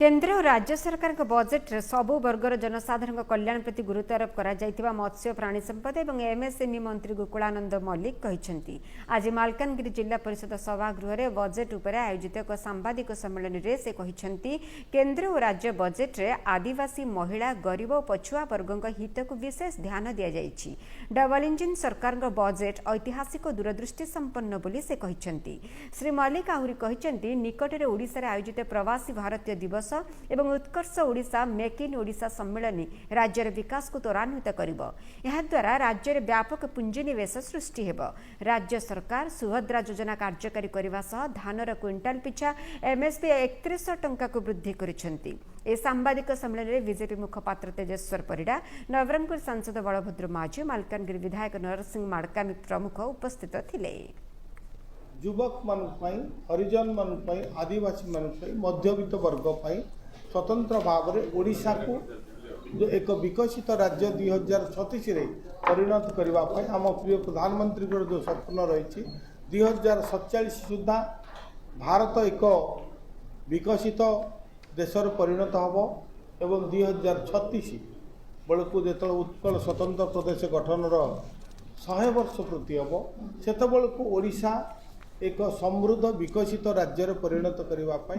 केन्द्र और राज्य सरकार बजेट सबु वर्गर जनसाधारण कल्याण प्रति गुरुत्व आरोप करा मत्स्य प्राणी संपद और एमएसएमई मंत्री गोकुलानंद मल्लिक आज मालकानगिरी जिला परिषद सभागृह में बजेट उपर आयोजित एक सांबादिक सम्मेलन में से कहते केन्द्र और राज्य बजेट रे आदिवासी महिला गरीब और पछुआ वर्गों हित को विशेष ध्यान दि जाइछि। डबल इंजिन सरकार बजेट ऐतिहासिक दूरदृष्टि संपन्न बोली से कहते। श्री मल्लिक आहरी कहते निकटरे ओडिशा रे आयोजित प्रवासी भारतीय दिवस एवं उत्कर्ष ओडिशा मेक इन ओडिशा सम्मेलन राज्यर विकास को त्वरान्वित करिब। एहा द्वारा राज्य में व्यापक पुंजीनिवेश सृष्टि हेब। राज्य सरकार सुभद्रा योजना कार्यकारी करने सह धानर क्विंटाल पिछा एमएसपी 3100 टंका को वृद्धि करिसेंती। ए सांबादिक सम्मेलन में बीजेपी मुखपात्र तेजेश्वर परिडा, नवरंगपुर सांसद बलभद्र माझी, मालकानगिरी विधायक नरसिंह माड़कामी प्रमुख उपस्थित थिले। युवक मान हरिजन मान आदिवासी मान मध्यवित्त वर्ग स्वतंत्र भाव में ओडिशा को जो एक विकसित राज्य 2036 रे परिणत करने आम प्रिय प्रधानमंत्री जो स्वप्न रही 2047 सुधा भारत एक विकसित देशर परिणत हम एवं 2036 बेलू जो उत्कल स्वतंत्र प्रदेश गठन 100 वर्ष पूर्ति हम से ओडिशा एक समृद्ध विकसित राज्य परिणत करने